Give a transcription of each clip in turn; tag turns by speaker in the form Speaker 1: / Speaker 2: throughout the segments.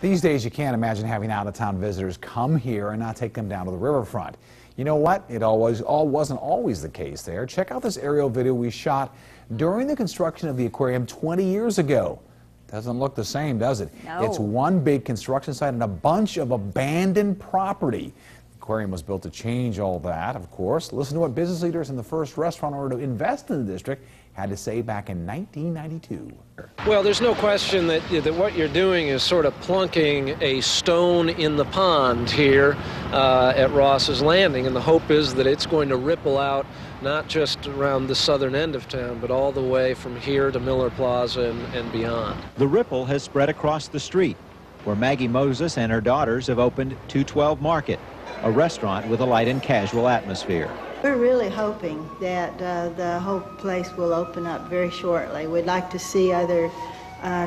Speaker 1: These days, you can't imagine having out-of-town visitors come here and not take them down to the riverfront. You know what? It wasn't always the case there. Check out this aerial video we shot during the construction of the aquarium 20 years ago. Doesn't look the same, does it?
Speaker 2: No.
Speaker 1: It's one big construction site and a bunch of abandoned property. The aquarium was built to change all that, of course. Listen to what business leaders in the first restaurant order to invest in the district had to say back in 1992.
Speaker 3: Well, there's no question that what you're doing is sort of plunking a stone in the pond here at Ross's Landing, and the hope is that it's going to ripple out not just around the southern end of town, but all the way from here to Miller Plaza and beyond.
Speaker 4: The ripple has spread across the street, where Maggie Moses and her daughters have opened 212 Market, a restaurant with a light and casual atmosphere.
Speaker 5: We're really hoping that the whole place will open up very shortly. We'd like to see other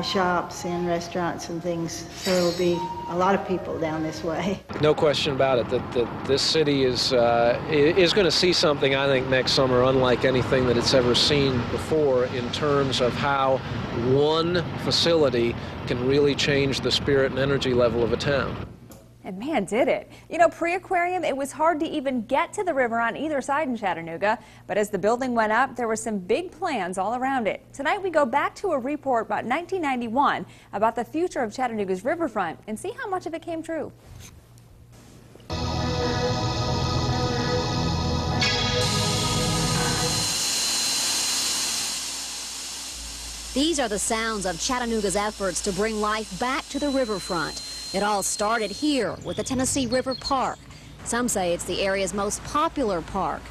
Speaker 5: shops and restaurants and things, so there'll be a lot of people down this way.
Speaker 3: No question about it that this city is going to see something, I think, next summer unlike anything that it's ever seen before in terms of how one facility can really change the spirit and energy level of a town.
Speaker 2: And man, did it. You know, pre-aquarium, it was hard to even get to the river on either side in Chattanooga. But as the building went up, there were some big plans all around it. Tonight, we go back to a report about 1991 about the future of Chattanooga's riverfront and see how much of it came true.
Speaker 6: These are the sounds of Chattanooga's efforts to bring life back to the riverfront. It all started here with the Tennessee River Park. Some say it's the area's most popular park.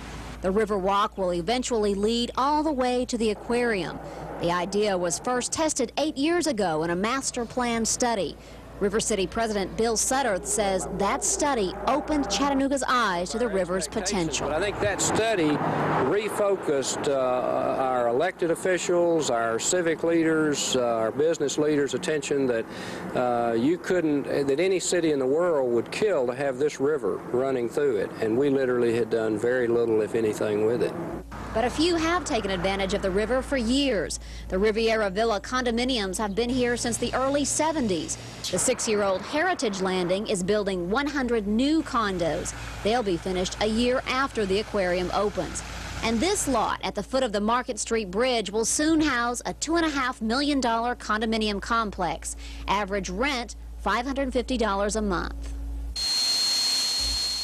Speaker 6: The River Walk will eventually lead all the way to the aquarium. The idea was first tested 8 years ago in a master plan study. River City President Bill Sutter says that study opened Chattanooga's eyes to the river's potential.
Speaker 3: But I think that study refocused our elected officials, our civic leaders, our business leaders' attention that that any city in the world would kill to have this river running through it. And we literally had done very little, if anything, with it.
Speaker 6: But a few have taken advantage of the river for years. The Riviera Villa condominiums have been here since the early 70s. The 6-year-old Heritage Landing is building 100 new condos. They'll be finished a year after the aquarium opens. And this lot at the foot of the Market Street Bridge will soon house a $2.5 million condominium complex. Average rent, $550 a month.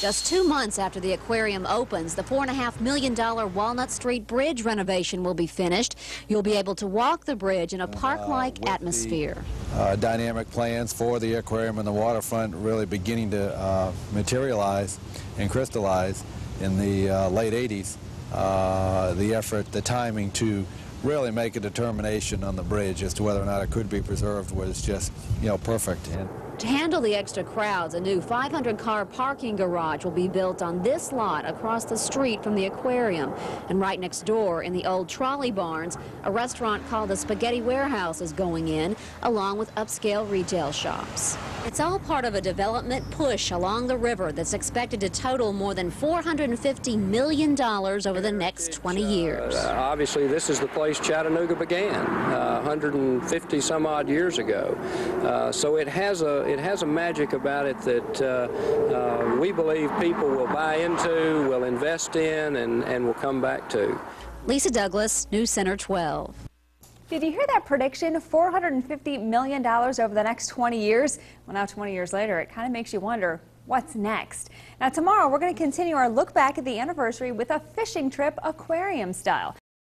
Speaker 6: Just 2 months after the aquarium opens, the $4.5 million Walnut Street Bridge renovation will be finished. You'll be able to walk the bridge in a park-like atmosphere.
Speaker 7: Dynamic plans for the aquarium and the waterfront really beginning to materialize and crystallize in the late 80s. The effort, the timing to really make a determination on the bridge as to whether or not it could be preserved was just, perfect. And
Speaker 6: to handle the extra crowds, a new 500-car parking garage will be built on this lot across the street from the aquarium. And right next door, in the old trolley barns, a restaurant called the Spaghetti Warehouse is going in, along with upscale retail shops. It's all part of a development push along the river that's expected to total more than $450 million over the next 20 years.
Speaker 3: Obviously, this is the place Chattanooga began 150 some odd years ago. So it has a magic about it that we believe people will buy into, will invest in, and will come back to.
Speaker 6: Lisa Douglas, News Center 12.
Speaker 2: Did you hear that prediction? $450 million over the next 20 years? Well, now 20 years later, it kind of makes you wonder, what's next? Now, tomorrow, we're going to continue our look back at the anniversary with a fishing trip aquarium style.